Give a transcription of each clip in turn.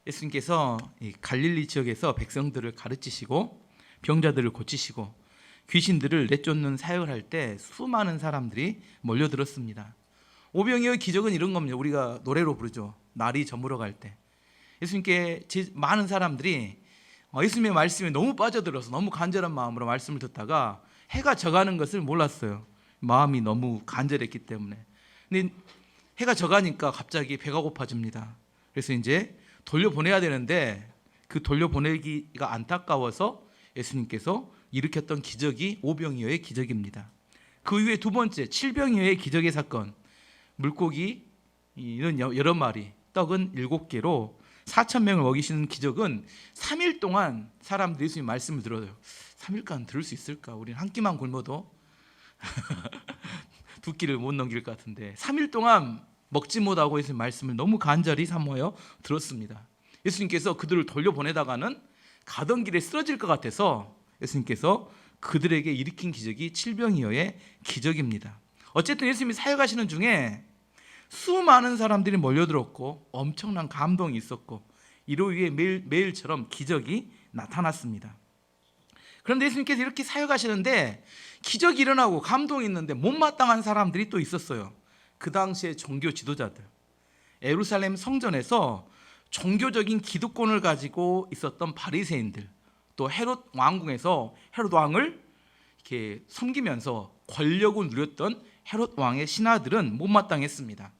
예수님께서 이 갈릴리 지역에서 백성들을 가르치시고 병자들을 고치시고 귀신들을 내쫓는 사역을 할 때 수많은 사람들이 몰려들었습니다. 오병이어의 기적은 이런 겁니다. 우리가 노래로 부르죠. 날이 저물어 갈 때 예수님께 많은 사람들이 예수님의 말씀에 너무 빠져들어서 너무 간절한 마음으로 말씀을 듣다가 해가 져가는 것을 몰랐어요. 마음이 너무 간절했기 때문에. 근데 해가 져가니까 갑자기 배가 고파집니다. 그래서 이제 돌려보내야 되는데 그 돌려보내기가 안타까워서 예수님께서 일으켰던 기적이 오병이어의 기적입니다. 그 이후에 두 번째 칠병이어의 기적의 사건, 물고기 이런 여러 마리, 떡은 7개로 4,000명을 먹이시는 기적은 3일 동안 사람들이 예수님 말씀을 들어요. 3일간 들을 수 있을까? 우리는 한 끼만 굶어도 두 끼를 못 넘길 것 같은데 3일 동안 먹지 못하고 예수님 말씀을 너무 간절히 사모하여 들었습니다. 예수님께서 그들을 돌려보내다가는 가던 길에 쓰러질 것 같아서 예수님께서 그들에게 일으킨 기적이 칠병이어의 기적입니다. 어쨌든 예수님이 사역하시는 중에 수많은 사람들이 몰려들었고 엄청난 감동이 있었고 이로 위해 매일처럼 기적이 나타났습니다. 그런데 예수님께서 이렇게 사역하시는데 기적이 일어나고 감동이 있는데 못마땅한 사람들이 또 있었어요. 그 당시의 종교 지도자들, 예루살렘 성전에서 종교적인 기득권을 가지고 있었던 바리새인들, 또 헤롯 왕궁에서 헤롯 왕을 이렇게 섬기면서 권력을 누렸던 헤롯 왕의 신하들은 못마땅했습니다.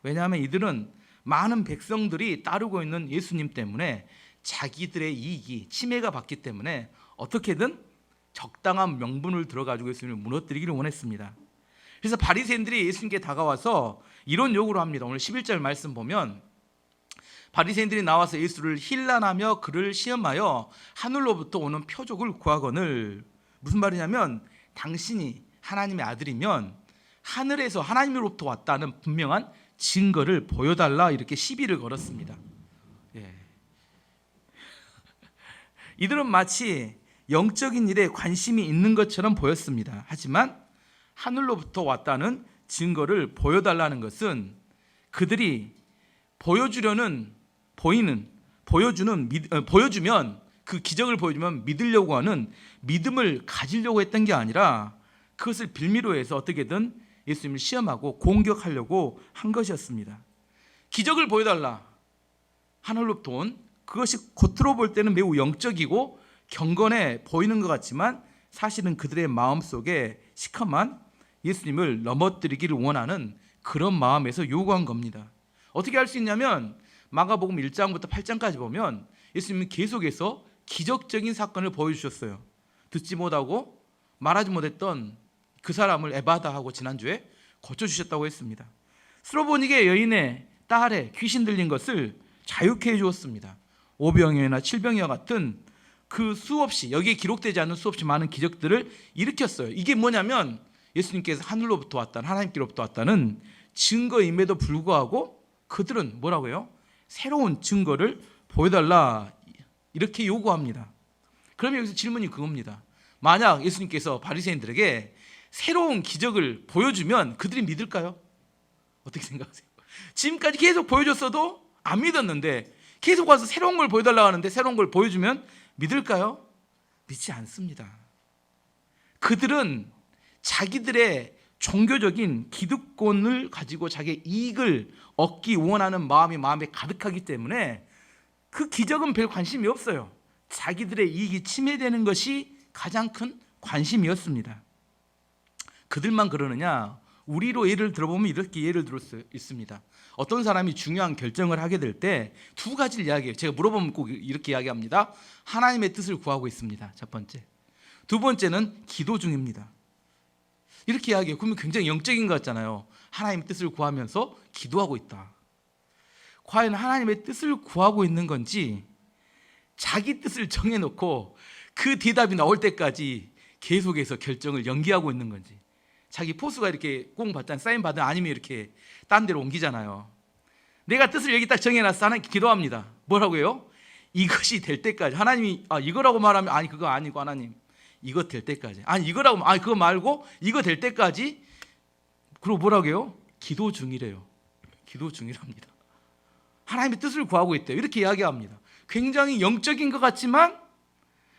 왜냐하면 이들은 많은 백성들이 따르고 있는 예수님 때문에 자기들의 이익이 침해가 받기 때문에 어떻게든 적당한 명분을 들어가지고 예수님을 무너뜨리기를 원했습니다. 그래서 바리새인들이 예수님께 다가와서 이런 요구를 합니다. 오늘 11절 말씀 보면 바리새인들이 나와서 예수를 힐난하며 그를 시험하여 하늘로부터 오는 표적을 구하거늘. 무슨 말이냐면 당신이 하나님의 아들이면 하늘에서 하나님으로부터 왔다는 분명한 증거를 보여달라 이렇게 시비를 걸었습니다. 이들은 마치 영적인 일에 관심이 있는 것처럼 보였습니다. 하지만 하늘로부터 왔다는 증거를 보여달라는 것은 그들이 보여주면 그 기적을 보여주면 믿으려고 하는 믿음을 가지려고 했던 게 아니라 그것을 빌미로 해서 어떻게든 예수님을 시험하고 공격하려고 한 것이었습니다. 기적을 보여달라. 하늘로부터 온 그것이 겉으로 볼 때는 매우 영적이고 경건해 보이는 것 같지만 사실은 그들의 마음속에 시커먼 예수님을 넘어뜨리기를 원하는 그런 마음에서 요구한 겁니다. 어떻게 할 수 있냐면 마가복음 1장부터 8장까지 보면 예수님은 계속해서 기적적인 사건을 보여주셨어요. 듣지 못하고 말하지 못했던 그 사람을 에바다 하고 지난주에 고쳐주셨다고 했습니다. 스로보니게 여인의 딸에 귀신 들린 것을 자유케 해주었습니다. 오병이어나 칠병이어 같은 그 수없이 여기에 기록되지 않은 수없이 많은 기적들을 일으켰어요. 이게 뭐냐면 예수님께서 하늘로부터 왔다는 하나님께로부터 왔다는 증거임에도 불구하고 그들은 뭐라고요? 새로운 증거를 보여달라 이렇게 요구합니다. 그러면 여기서 질문이 그겁니다. 만약 예수님께서 바리새인들에게 새로운 기적을 보여주면 그들이 믿을까요? 어떻게 생각하세요? 지금까지 계속 보여줬어도 안 믿었는데 계속 와서 새로운 걸 보여달라고 하는데 새로운 걸 보여주면 믿을까요? 믿지 않습니다. 그들은 자기들의 종교적인 기득권을 가지고 자기의 이익을 얻기 원하는 마음이 마음에 가득하기 때문에 그 기적은 별 관심이 없어요. 자기들의 이익이 침해되는 것이 가장 큰 관심이었습니다. 그들만 그러느냐? 우리로 예를 들어보면 이렇게 예를 들을 수 있습니다. 어떤 사람이 중요한 결정을 하게 될 때 두 가지를 이야기해요. 제가 물어보면 꼭 이렇게 이야기합니다. 하나님의 뜻을 구하고 있습니다. 첫 번째. 두 번째는 기도 중입니다. 이렇게 이야기해요. 그러면 굉장히 영적인 것 같잖아요. 하나님의 뜻을 구하면서 기도하고 있다. 과연 하나님의 뜻을 구하고 있는 건지 자기 뜻을 정해놓고 그 대답이 나올 때까지 계속해서 결정을 연기하고 있는 건지. 자기 포수가 이렇게 공 받잖아요. 사인 받으면 아니면 이렇게 딴 데로 옮기잖아요. 내가 뜻을 여기 딱 정해놨어. 하나님 기도합니다. 뭐라고 해요? 이것이 될 때까지. 하나님이 이거라고 말하면 아니 그거 아니고 하나님 이거 될 때까지. 아니 이거라고 아니 그거 말고 이거 될 때까지. 그리고 뭐라고 해요? 기도 중이래요. 기도 중이랍니다. 하나님의 뜻을 구하고 있대요. 이렇게 이야기합니다. 굉장히 영적인 것 같지만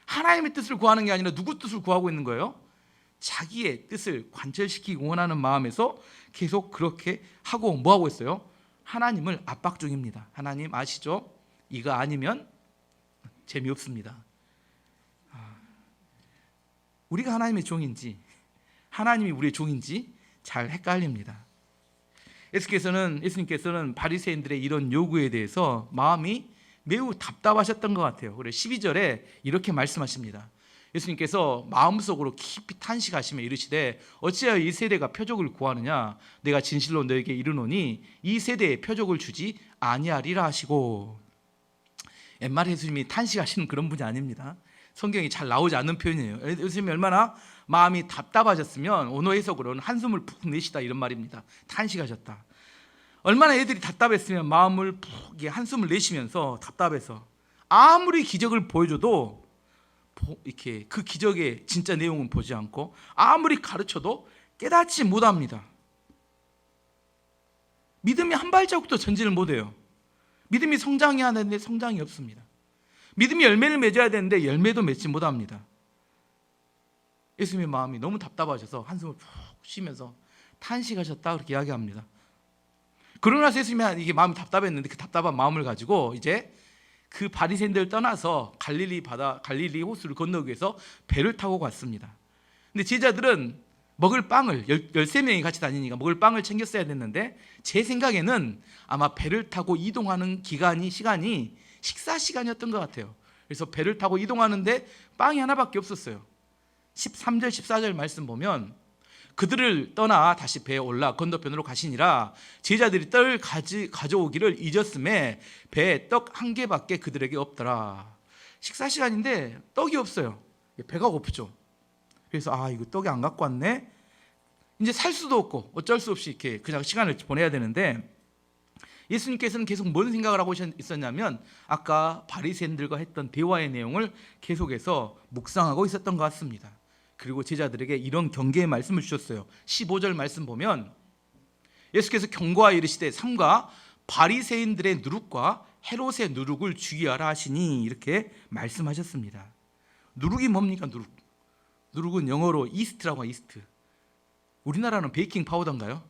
하나님의 뜻을 구하는 게 아니라 누구 뜻을 구하고 있는 거예요? 자기의 뜻을 관철시키기 원하는 마음에서 계속 그렇게 하고 뭐하고 있어요? 하나님을 압박 중입니다. 하나님 아시죠? 이거 아니면 재미없습니다. 우리가 하나님의 종인지 하나님이 우리의 종인지 잘 헷갈립니다. 예수님께서는 바리새인들의 이런 요구에 대해서 마음이 매우 답답하셨던 것 같아요. 그래서 12절에 이렇게 말씀하십니다. 예수님께서 마음속으로 깊이 탄식하시며 이르시되 어찌하여 이 세대가 표적을 구하느냐 내가 진실로 너에게 이르노니 이 세대에 표적을 주지 아니하리라 하시고. 옛말에 예수님이 탄식하시는 그런 분이 아닙니다. 성경이 잘 나오지 않는 표현이에요. 예수님이 얼마나 마음이 답답하셨으면 언어 해석으로는 한숨을 푹 내쉬다 이런 말입니다. 탄식하셨다. 얼마나 애들이 답답했으면 마음을 푹 한숨을 내쉬면서 답답해서 아무리 기적을 보여줘도 이렇게 그 기적의 진짜 내용은 보지 않고 아무리 가르쳐도 깨닫지 못합니다. 믿음이 한 발자국도 전진을 못해요. 믿음이 성장해야 되는데 성장이 없습니다. 믿음이 열매를 맺어야 되는데 열매도 맺지 못합니다. 예수님의 마음이 너무 답답하셔서 한숨을 푹 쉬면서 탄식하셨다 그렇게 이야기합니다. 그러고 나서 예수님이 이게 마음이 답답했는데 그 답답한 마음을 가지고 이제 그 바리새인들을 떠나서 갈릴리 호수를 건너기 위해서 배를 타고 갔습니다. 근데 제자들은 먹을 빵을 13명이 같이 다니니까 먹을 빵을 챙겼어야 됐는데 제 생각에는 아마 배를 타고 이동하는 시간이 식사 시간이었던 것 같아요. 그래서 배를 타고 이동하는데 빵이 하나밖에 없었어요. 13절 14절 말씀 보면 그들을 떠나 다시 배에 올라 건너편으로 가시니라 제자들이 떡을 가져오기를 잊었음에 배에 떡 한 개밖에 그들에게 없더라. 식사 시간인데 떡이 없어요. 배가 고프죠. 그래서 이거 떡이 안 갖고 왔네. 이제 살 수도 없고 어쩔 수 없이 이렇게 그냥 시간을 보내야 되는데 예수님께서는 계속 뭔 생각을 하고 있었냐면 아까 바리새인들과 했던 대화의 내용을 계속해서 묵상하고 있었던 것 같습니다. 그리고 제자들에게 이런 경계의 말씀을 주셨어요. 15절 말씀 보면 예수께서 경고하여 이르시되 삼가 바리새인들의 누룩과 헤롯의 누룩을 주의하라 하시니 이렇게 말씀하셨습니다. 누룩이 뭡니까? 누룩은 영어로 이스트라고 해요. 이스트. 우리나라는 베이킹 파우더인가요?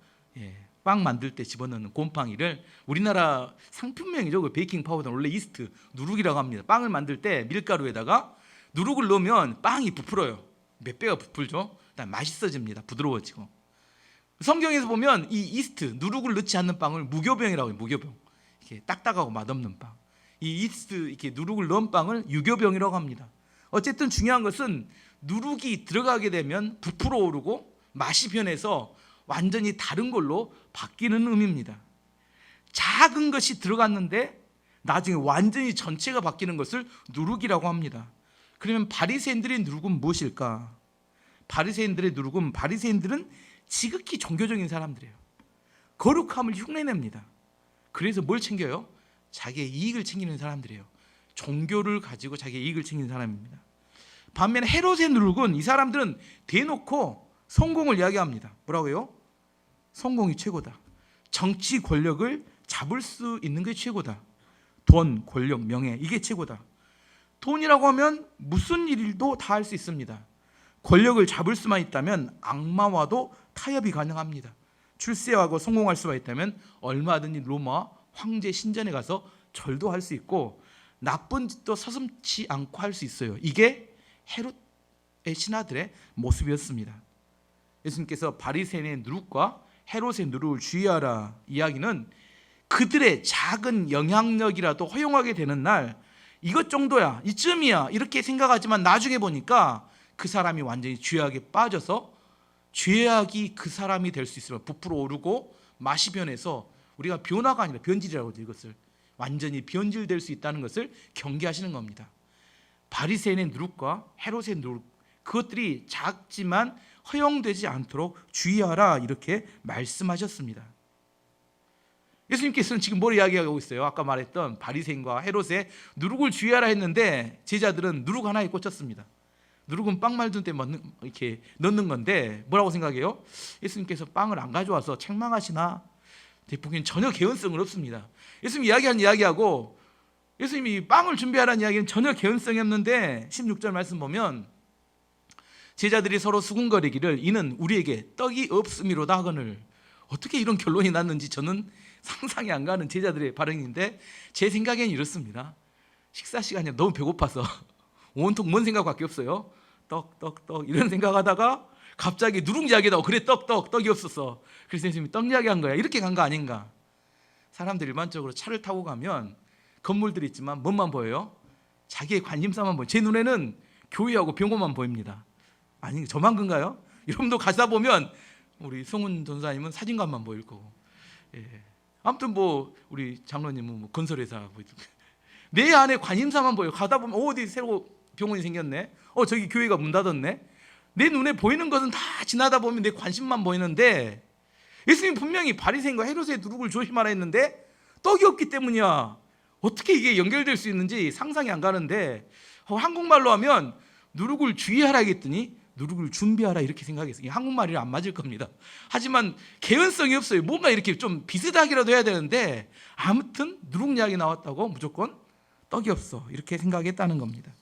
빵 만들 때 집어넣는 곰팡이를 우리나라 상품명이죠. 그 베이킹 파우더는 원래 이스트, 누룩이라고 합니다. 빵을 만들 때 밀가루에다가 누룩을 넣으면 빵이 부풀어요. 몇 배가 부풀죠. 일단 맛있어집니다. 부드러워지고. 성경에서 보면 이 이스트, 누룩을 넣지 않는 빵을 무교병이라고 해요. 무교병. 이렇게 딱딱하고 맛없는 빵. 이 이스트, 이렇게 누룩을 넣은 빵을 유교병이라고 합니다. 어쨌든 중요한 것은 누룩이 들어가게 되면 부풀어 오르고 맛이 변해서 완전히 다른 걸로 바뀌는 의미입니다. 작은 것이 들어갔는데 나중에 완전히 전체가 바뀌는 것을 누룩이라고 합니다. 그러면 바리새인들의 누룩은 무엇일까? 바리새인들은 지극히 종교적인 사람들이에요. 거룩함을 흉내냅니다. 그래서 뭘 챙겨요? 자기의 이익을 챙기는 사람들이에요. 종교를 가지고 자기의 이익을 챙기는 사람입니다. 반면에 헤롯의 누룩은 이 사람들은 대놓고 성공을 이야기합니다. 뭐라고요? 성공이 최고다. 정치 권력을 잡을 수 있는 게 최고다. 돈, 권력, 명예 이게 최고다. 돈이라고 하면 무슨 일도 다 할 수 있습니다. 권력을 잡을 수만 있다면 악마와도 타협이 가능합니다. 출세하고 성공할 수만 있다면 얼마든지 로마 황제 신전에 가서 절도 할 수 있고 나쁜 짓도 서슴지 않고 할 수 있어요. 이게 헤롯의 신하들의 모습이었습니다. 예수님께서 바리새인의 누룩과 헤롯의 누룩을 주의하라 이야기는 그들의 작은 영향력이라도 허용하게 되는 날 이것 정도야, 이쯤이야 이렇게 생각하지만 나중에 보니까 그 사람이 완전히 죄악에 빠져서 죄악이 그 사람이 될 수 있으면 부풀어 오르고 맛이 변해서 우리가 변화가 아니라 변질이라고 하죠. 이것을 완전히 변질될 수 있다는 것을 경계하시는 겁니다. 바리새인의 누룩과 헤롯의 누룩 그것들이 작지만 허용되지 않도록 주의하라 이렇게 말씀하셨습니다. 예수님께서는 지금 뭘 이야기하고 있어요? 아까 말했던 바리새인과 헤롯의 누룩을 주의하라 했는데 제자들은 누룩 하나에 꽂혔습니다. 누룩은 빵 만들 때 이렇게 넣는 건데 뭐라고 생각해요? 예수님께서 빵을 안 가져와서 책망하시나? 보기엔 전혀 개연성은 없습니다. 예수님이 이야기한 이야기하고 예수님이 빵을 준비하라는 이야기는 전혀 개연성이 없는데 16절 말씀 보면 제자들이 서로 수군거리기를 이는 우리에게 떡이 없음이로다 하거늘. 어떻게 이런 결론이 났는지 저는 상상이 안 가는 제자들의 반응인데 제 생각엔 이렇습니다. 식사 시간이 너무 배고파서 온통 뭔 생각밖에 없어요. 떡 이런 생각하다가 갑자기 누룽지 이야기다. 그래 떡이 없었어. 그래서 예수님이 떡 이야기한 거야. 이렇게 간 거 아닌가. 사람들이 일반적으로 차를 타고 가면 건물들이 있지만 뭐만 보여요? 자기의 관심사만 보여요. 제 눈에는 교회하고 병원만 보입니다. 아니 저만 그런가요? 여러분도 가다 보면 우리 성훈 전사님은 사진관만 보일 거고, 아무튼 뭐 우리 장로님은 뭐 건설회사 내 안에 관심사만 보여. 가다 보면 어디 새로 병원이 생겼네. 저기 교회가 문 닫았네. 내 눈에 보이는 것은 다 지나다 보면 내 관심만 보이는데 예수님 분명히 바리새인과 헤롯의 누룩을 조심하라 했는데 떡이 없기 때문이야. 어떻게 이게 연결될 수 있는지 상상이 안 가는데 한국말로 하면 누룩을 주의하라 했더니 누룩을 준비하라 이렇게 생각했어요. 한국말이 안 맞을 겁니다. 하지만 개연성이 없어요. 뭔가 이렇게 좀 비슷하게라도 해야 되는데 아무튼 누룩 이야기 나왔다고 무조건 떡이 없어 이렇게 생각했다는 겁니다.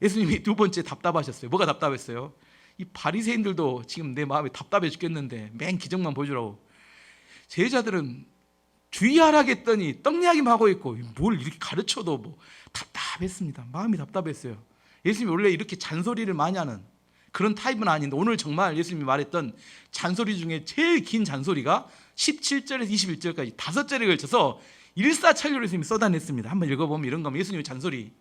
예수님이 두 번째 답답하셨어요. 뭐가 답답했어요? 이 바리새인들도 지금 내 마음이 답답해 죽겠는데 맨 기적만 보여주라고. 제자들은 주의하라겠더니 떡 이야기만 하고 있고 뭘 이렇게 가르쳐도 뭐 답답했습니다. 마음이 답답했어요. 예수님이 원래 이렇게 잔소리를 많이 하는 그런 타입은 아닌데 오늘 정말 예수님이 말했던 잔소리 중에 제일 긴 잔소리가 17절에서 21절까지 5절에 걸쳐서 일사천리로 예수님이 쏟아냈습니다. 한번 읽어보면 이런 겁니다. 예수님의 잔소리.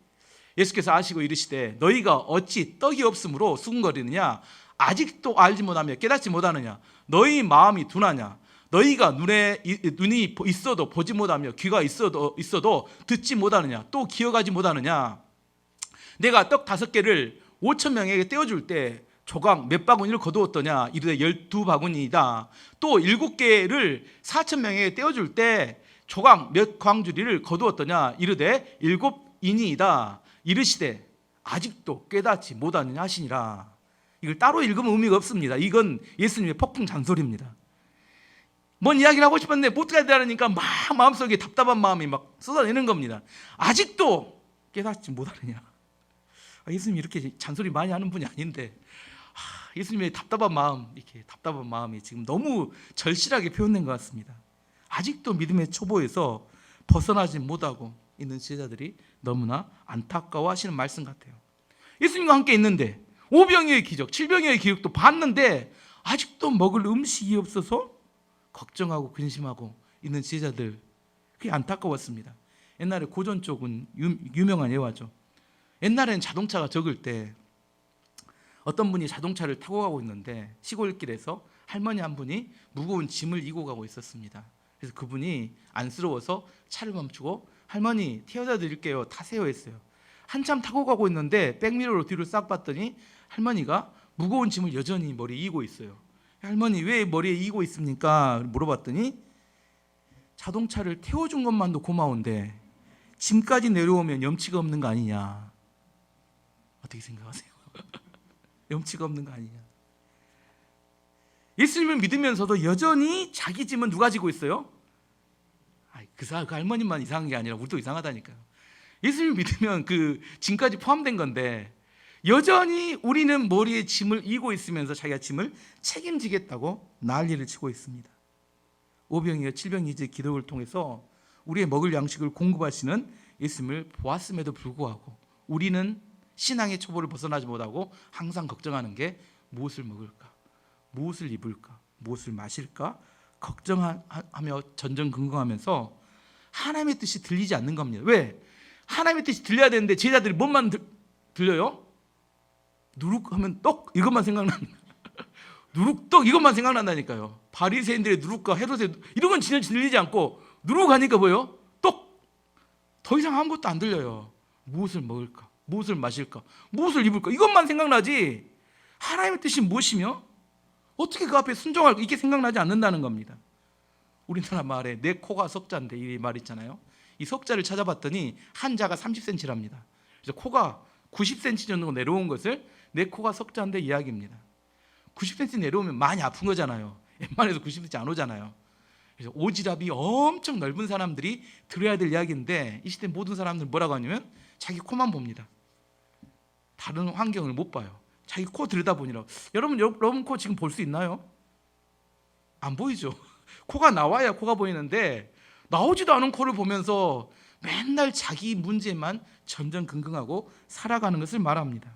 예수께서 아시고 이르시되 너희가 어찌 떡이 없으므로 수군거리느냐. 아직도 알지 못하며 깨닫지 못하느냐. 너희 마음이 둔하냐. 너희가 눈이 있어도 보지 못하며 귀가 있어도 듣지 못하느냐. 또 기억하지 못하느냐. 내가 떡 5개를 5,000명에게 떼어줄 때 조각 몇 바구니를 거두었더냐. 이르되 12바구니이다. 또 7개를 4,000명에게 떼어줄 때 조각 몇 광주리를 거두었더냐. 이르되 7인이다. 이르시되 아직도 깨닫지 못하느냐 하시니라. 이걸 따로 읽으면 의미가 없습니다. 이건 예수님의 폭풍 잔소리입니다. 뭔 이야기를 하고 싶었는데 못 깨달으니까 막 마음속에 답답한 마음이 막 쏟아내는 겁니다. 아직도 깨닫지 못하느냐. 예수님이 이렇게 잔소리 많이 하는 분이 아닌데 예수님의 답답한 마음, 이렇게 답답한 마음이 지금 너무 절실하게 표현된 것 같습니다. 아직도 믿음의 초보에서 벗어나지 못하고 있는 제자들이 너무나 안타까워하시는 말씀 같아요. 예수님과 함께 있는데 오병이어의 기적, 7병이어의 기적도 봤는데 아직도 먹을 음식이 없어서 걱정하고 근심하고 있는 제자들, 그게 안타까웠습니다. 옛날에 고전 쪽은 유명한 예화죠. 옛날에는 자동차가 적을 때 어떤 분이 자동차를 타고 가고 있는데 시골길에서 할머니 한 분이 무거운 짐을 이고 가고 있었습니다. 그래서 그분이 안쓰러워서 차를 멈추고 할머니 태워다 드릴게요, 타세요 했어요. 한참 타고 가고 있는데 백미러로 뒤를 싹 봤더니 할머니가 무거운 짐을 여전히 머리에 이고 있어요. 할머니 왜 머리에 이고 있습니까? 물어봤더니 자동차를 태워준 것만도 고마운데 짐까지 내려오면 염치가 없는 거 아니냐. 어떻게 생각하세요? 염치가 없는 거 아니냐. 예수님을 믿으면서도 여전히 자기 짐은 누가 지고 있어요? 그 할머니만 이상한 게 아니라 우리도 이상하다니까요. 예수님을 믿으면 그 짐까지 포함된 건데 여전히 우리는 머리에 짐을 이고 있으면서 자기가 짐을 책임지겠다고 난리를 치고 있습니다. 오병이어 7병이어의 기적을 통해서 우리의 먹을 양식을 공급하시는 예수님을 보았음에도 불구하고 우리는 신앙의 초보를 벗어나지 못하고 항상 걱정하는 게 무엇을 먹을까, 무엇을 입을까, 무엇을 마실까 걱정하며 전전긍긍하면서 하나님의 뜻이 들리지 않는 겁니다. 왜? 하나님의 뜻이 들려야 되는데 제자들이 뭔만 들려요? 누룩하면 떡 이것만 생각난다. 누룩떡 이것만 생각난다니까요. 바리새인들의 누룩과 헤롯의 이런 건 전혀 들리지 않고 누룩하니까 뭐예요? 떡. 더 이상 아무것도 안 들려요. 무엇을 먹을까? 무엇을 마실까? 무엇을 입을까? 이것만 생각나지 하나님의 뜻이 무엇이며 어떻게 그 앞에 순종할까? 이게 생각나지 않는다는 겁니다. 우리나라 말에 내 코가 석자인데 이 말 있잖아요. 이 석자를 찾아봤더니 한자가 30cm랍니다. 그래서 코가 90cm 정도 내려온 것을 내 코가 석자인데 이야기입니다. 90cm 내려오면 많이 아픈 거잖아요. 웬만해서 90cm 안 오잖아요. 그래서 오지랖이 엄청 넓은 사람들이 들어야 될 이야기인데 이 시대 모든 사람들은 뭐라고 하냐면 자기 코만 봅니다. 다른 환경을 못 봐요. 자기 코 들여다보니라고. 여러분 코 지금 볼 수 있나요? 안 보이죠. 코가 나와야 코가 보이는데 나오지도 않은 코를 보면서 맨날 자기 문제만 전전긍긍하고 살아가는 것을 말합니다.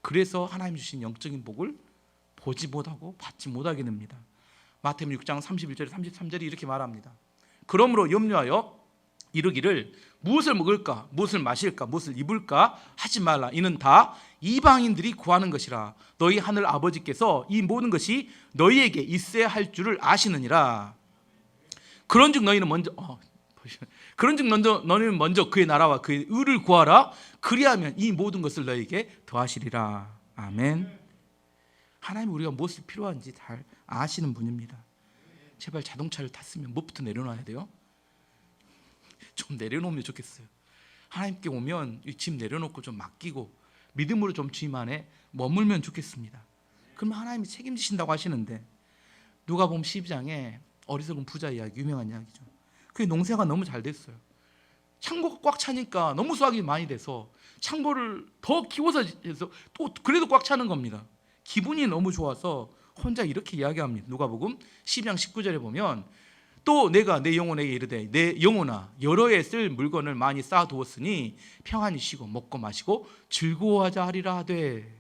그래서 하나님 주신 영적인 복을 보지 못하고 받지 못하게 됩니다. 마태복음 6장 31절에 33절이 이렇게 말합니다. 그러므로 염려하여 이르기를 무엇을 먹을까, 무엇을 마실까, 무엇을 입을까 하지 말라. 이는 다 이방인들이 구하는 것이라. 너희 하늘 아버지께서 이 모든 것이 너희에게 있어야 할 줄을 아시느니라. 그런즉 너희는 먼저 그의 나라와 그의 의를 구하라. 그리하면 이 모든 것을 너희에게 더하시리라. 아멘. 하나님 우리가 무엇이 필요한지 잘 아시는 분입니다. 제발 자동차를 탔으면 무엇부터 내려놔야 돼요? 좀 내려놓으면 좋겠어요. 하나님께 오면 짐 내려놓고 좀 맡기고 믿음으로 좀 주님 안에 머물면 좋겠습니다. 그러면 하나님이 책임지신다고 하시는데 누가복음 12장에 어리석은 부자 이야기, 유명한 이야기죠. 그게 농사가 너무 잘 됐어요. 창고가 꽉 차니까 너무 수확이 많이 돼서 창고를 더 키워서 해서 또 그래도 꽉 차는 겁니다. 기분이 너무 좋아서 혼자 이렇게 이야기합니다. 누가복음 12장 19절에 보면 또 내가 내 영혼에게 이르되 내 영혼아 여러 해 쓸 물건을 많이 쌓아두었으니 평안히 쉬고 먹고 마시고 즐거워하자 하리라 하되.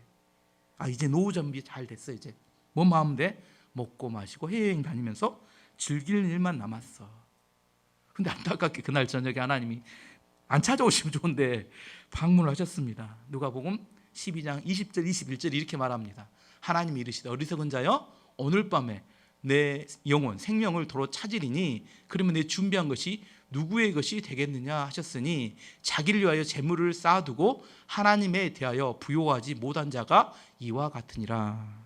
이제 노후 준비 잘 됐어. 이제 뭔 마음 돼? 먹고 마시고 해외여행 다니면서 즐길 일만 남았어. 근데 안타깝게 그날 저녁에 하나님이 안 찾아오시면 좋은데 방문을 하셨습니다. 누가복음 12장 20절 21절 이렇게 말합니다. 하나님이 이르시되 어리석은 자여 오늘 밤에 내 영혼 생명을 도로 찾으리니 그러면 내 준비한 것이 누구의 것이 되겠느냐 하셨으니 자기를 위하여 재물을 쌓아두고 하나님에 대하여 부요하지 못한 자가 이와 같으니라.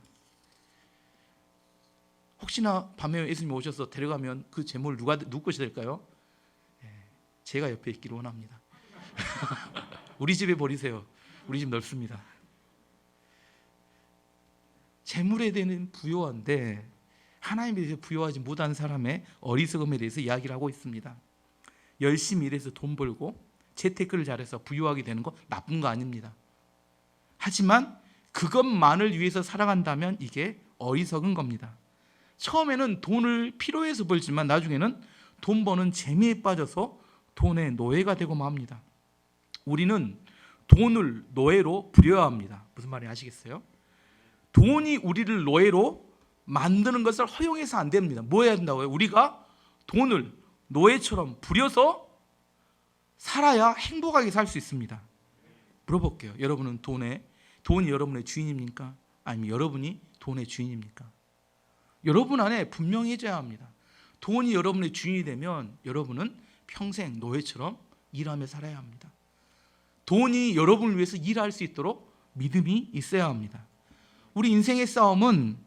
혹시나 밤에 예수님 오셔서 데려가면 그 재물 누구 것이 될까요? 제가 옆에 있기를 원합니다. 우리 집에 버리세요. 우리 집 넓습니다. 재물에 대한 부요한데 하나님에 대해서 부요하지 못한 사람의 어리석음에 대해서 이야기를 하고 있습니다. 열심히 일해서 돈 벌고 재테크를 잘해서 부유하게 되는 거 나쁜 거 아닙니다. 하지만 그것만을 위해서 살아간다면 이게 어리석은 겁니다. 처음에는 돈을 필요해서 벌지만 나중에는 돈 버는 재미에 빠져서 돈의 노예가 되고 맙니다. 우리는 돈을 노예로 부려야 합니다. 무슨 말인지 아시겠어요? 돈이 우리를 노예로 만드는 것을 허용해서 안 됩니다. 뭐 해야 된다고요? 우리가 돈을 노예처럼 부려서 살아야 행복하게 살 수 있습니다. 물어볼게요. 여러분은 돈이 여러분의 주인입니까? 아니면 여러분이 돈의 주인입니까? 여러분 안에 분명해져야 합니다. 돈이 여러분의 주인이 되면 여러분은 평생 노예처럼 일하며 살아야 합니다. 돈이 여러분을 위해서 일할 수 있도록 믿음이 있어야 합니다. 우리 인생의 싸움은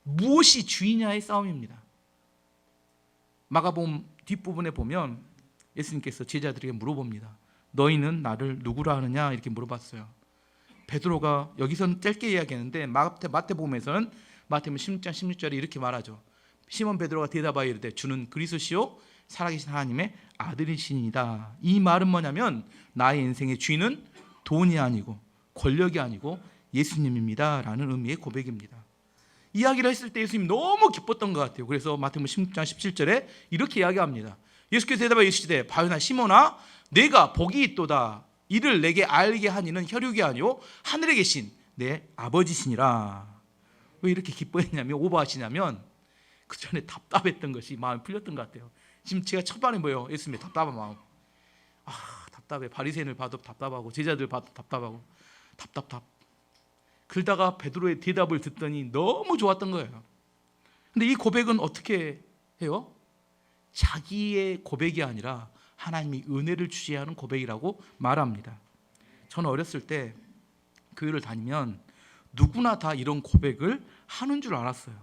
무엇이 주이냐의 싸움입니다. 마가복음 뒷부분에 보면 예수님께서 제자들에게 물어봅니다. 너희는 나를 누구라 하느냐 이렇게 물어봤어요. 베드로가 여기서는 짧게 이야기하는데 마태복음에서는 마태복음 16장 16절에 이렇게 말하죠. 시몬 베드로가 대답하여 이르되 주는 그리스도시요 살아계신 하나님의 아들이시니이다. 이 말은 뭐냐면 나의 인생의 주인은 돈이 아니고 권력이 아니고 예수님입니다 라는 의미의 고백입니다. 이야기를 했을 때 예수님이 너무 기뻤던 것 같아요. 그래서 마태복음 16장 17절에 이렇게 이야기합니다. 예수께서 대답하여 이르시되 바요나 시몬아 내가 복이 있도다. 이를 내게 알게 하니는 혈육이 아니요 하늘에 계신 내 아버지시니라. 왜 이렇게 기뻐했냐면 오버하시냐면 그 전에 답답했던 것이 마음이 풀렸던 것 같아요. 지금 제가 첫반에 뭐예요? 예수님의 답답한 마음. 답답해. 바리새인을 봐도 답답하고 제자들 봐도 답답하고 답답. 그러다가 베드로의 대답을 듣더니 너무 좋았던 거예요. 근데 이 고백은 어떻게 해요? 자기의 고백이 아니라 하나님이 은혜를 주셔야 하는 고백이라고 말합니다. 저는 어렸을 때 교회를 다니면 누구나 다 이런 고백을 하는 줄 알았어요.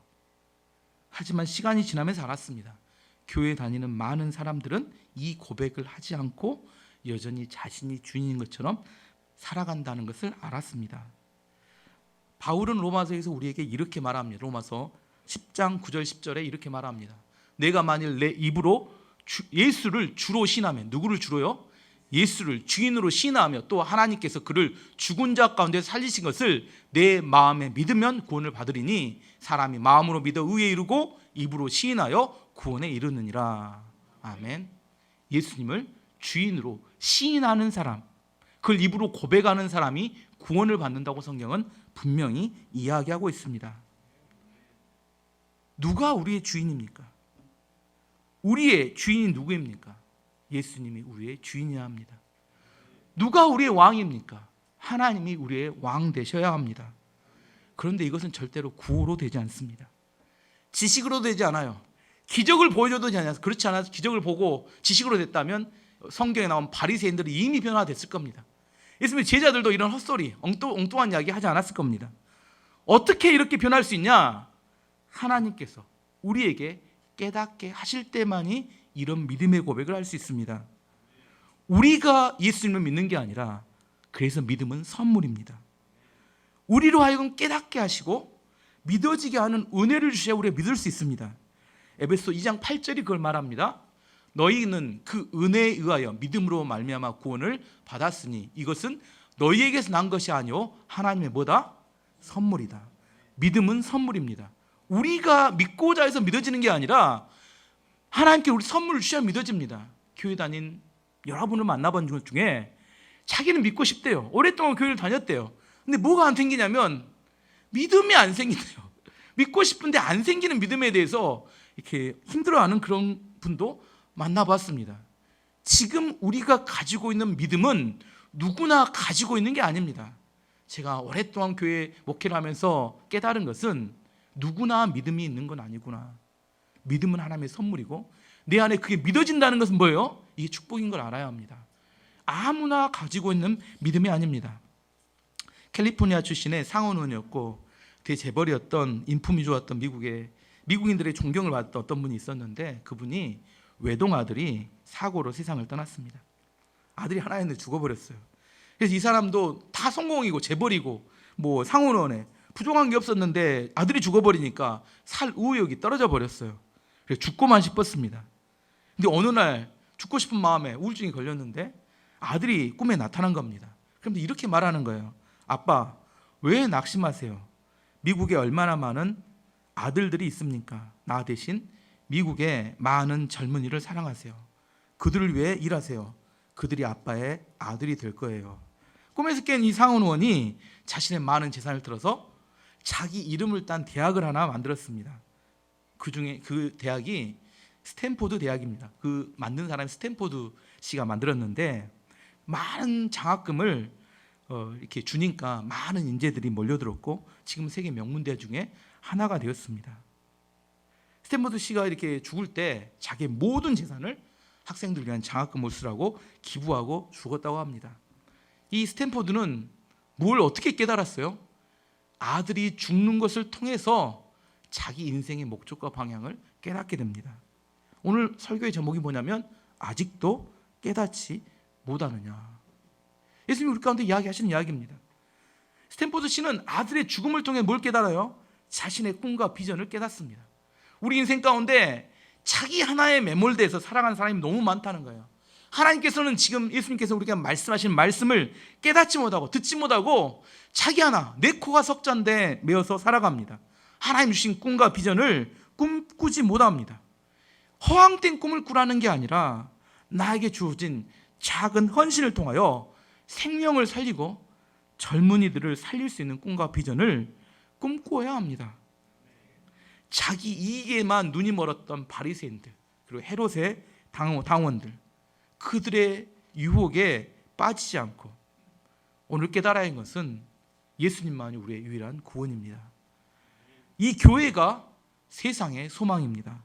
하지만 시간이 지나면서 알았습니다. 교회 다니는 많은 사람들은 이 고백을 하지 않고 여전히 자신이 주인인 것처럼 살아간다는 것을 알았습니다. 바울은 로마서에서 우리에게 이렇게 말합니다. 로마서 10장 9절 10절에 이렇게 말합니다. 내가 만일 내 입으로 예수를 주로 시인하면, 누구를 주로요? 예수를 주인으로 시인하며 또 하나님께서 그를 죽은 자 가운데 살리신 것을 내 마음에 믿으면 구원을 받으리니 사람이 마음으로 믿어 의에 이르고 입으로 시인하여 구원에 이르느니라. 아멘. 예수님을 주인으로 시인하는 사람, 그걸 입으로 고백하는 사람이 구원을 받는다고 성경은 분명히 이야기하고 있습니다. 누가 우리의 주인입니까? 우리의 주인이 누구입니까? 예수님이 우리의 주인이어야 합니다. 누가 우리의 왕입니까? 하나님이 우리의 왕 되셔야 합니다. 그런데 이것은 절대로 구호로 되지 않습니다. 지식으로 되지 않아요. 기적을 보여줘도 되지 않아요. 그렇지 않아서 기적을 보고 지식으로 됐다면 성경에 나온 바리새인들이 이미 변화됐을 겁니다. 예수님의 제자들도 이런 헛소리, 엉뚱한 이야기 하지 않았을 겁니다. 어떻게 이렇게 변할 수 있냐? 하나님께서 우리에게 깨닫게 하실 때만이 이런 믿음의 고백을 할 수 있습니다. 우리가 예수님을 믿는 게 아니라, 그래서 믿음은 선물입니다. 우리로 하여금 깨닫게 하시고 믿어지게 하는 은혜를 주셔야 우리가 믿을 수 있습니다. 에베소 2장 8절이 그걸 말합니다. 너희는 그 은혜에 의하여 믿음으로 말미암아 구원을 받았으니 이것은 너희에게서 난 것이 아니요 하나님의 뭐다? 선물이다. 믿음은 선물입니다. 우리가 믿고자 해서 믿어지는 게 아니라 하나님께 우리 선물을 주셔야 믿어집니다. 교회 다닌 여러분을 만나본 것 중에 자기는 믿고 싶대요. 오랫동안 교회를 다녔대요. 근데 뭐가 안 생기냐면 믿음이 안 생긴대요. 믿고 싶은데 안 생기는 믿음에 대해서 이렇게 힘들어하는 그런 분도 만나봤습니다. 지금 우리가 가지고 있는 믿음은 누구나 가지고 있는 게 아닙니다. 제가 오랫동안 교회 목회를 하면서 깨달은 것은 누구나 믿음이 있는 건 아니구나. 믿음은 하나님의 선물이고 내 안에 그게 믿어진다는 것은 뭐예요? 이게 축복인 걸 알아야 합니다. 아무나 가지고 있는 믿음이 아닙니다. 캘리포니아 출신의 상원의원이었고 대재벌이었던, 인품이 좋았던 미국인들의 존경을 받았던 어떤 분이 있었는데, 그분이 외동아들이 사고로 세상을 떠났습니다. 아들이 하나였는데 죽어버렸어요. 그래서 이 사람도 다 성공이고 재벌이고 뭐 상원의원에 부족한 게 없었는데 아들이 죽어버리니까 살 의욕이 떨어져 버렸어요. 그래서 죽고만 싶었습니다. 근데 어느 날 죽고 싶은 마음에 우울증이 걸렸는데 아들이 꿈에 나타난 겁니다. 그런데 이렇게 말하는 거예요. 아빠, 왜 낙심하세요? 미국에 얼마나 많은 아들들이 있습니까? 나 대신 미국의 많은 젊은이를 사랑하세요. 그들을 위해 일하세요. 그들이 아빠의 아들이 될 거예요. 꿈에서 깬 이 상원의원이 자신의 많은 재산을 들어서 자기 이름을 딴 대학을 하나 만들었습니다. 그중에 그 대학이 스탠포드 대학입니다. 그 만든 사람이 스탠포드 씨가 만들었는데, 많은 장학금을 이렇게 주니까 많은 인재들이 몰려들었고 지금 세계 명문대 중에 하나가 되었습니다. 스탠포드 씨가 이렇게 죽을 때 자기의 모든 재산을 학생들 위한 장학금을 쓰라고 기부하고 죽었다고 합니다. 이 스탠포드는 뭘 어떻게 깨달았어요? 아들이 죽는 것을 통해서 자기 인생의 목적과 방향을 깨닫게 됩니다. 오늘 설교의 제목이 뭐냐면 아직도 깨닫지 못하느냐. 예수님이 우리 가운데 이야기하시는 이야기입니다. 스탠포드 씨는 아들의 죽음을 통해 뭘 깨달아요? 자신의 꿈과 비전을 깨닫습니다. 우리 인생 가운데 자기 하나에 매몰돼서 살아가는 사람이 너무 많다는 거예요. 하나님께서는 지금 예수님께서 우리가 말씀하신 말씀을 깨닫지 못하고 듣지 못하고 자기 하나, 내 코가 석잔데 메어서 살아갑니다. 하나님 주신 꿈과 비전을 꿈꾸지 못합니다. 허황된 꿈을 꾸라는 게 아니라 나에게 주어진 작은 헌신을 통하여 생명을 살리고 젊은이들을 살릴 수 있는 꿈과 비전을 꿈꾸어야 합니다. 자기 이익에만 눈이 멀었던 바리새인들, 그리고 헤롯의 당원들, 그들의 유혹에 빠지지 않고 오늘 깨달아야 하는 것은 예수님만이 우리의 유일한 구원입니다. 이 교회가 세상의 소망입니다.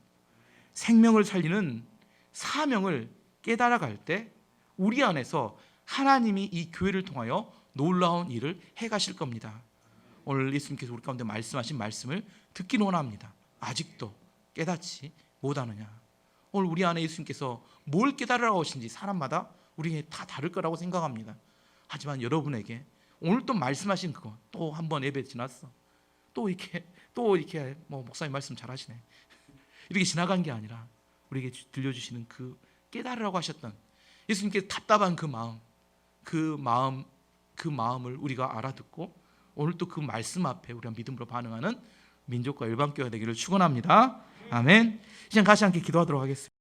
생명을 살리는 사명을 깨달아갈 때 우리 안에서 하나님이 이 교회를 통하여 놀라운 일을 해가실 겁니다. 오늘 예수님께서 우리 가운데 말씀하신 말씀을 듣기를 원합니다. 아직도 깨닫지 못하느냐. 오늘 우리 안에 예수님께서 뭘 깨달으라고 하신지 사람마다 우리에게 다 다를 거라고 생각합니다. 하지만 여러분에게 오늘 또 말씀하신 그거, 또 한 번 예배 지났어, 또 이렇게 뭐 목사님 말씀 잘하시네, 이렇게 지나간 게 아니라 우리에게 들려주시는 그 깨달으라고 하셨던 예수님께 답답한 그 마음을 우리가 알아듣고 오늘 또 그 말씀 앞에 우리가 믿음으로 반응하는 민족과 일반교회가 되기를 축원합니다. 아멘. 이제 같이 함께 기도하도록 하겠습니다.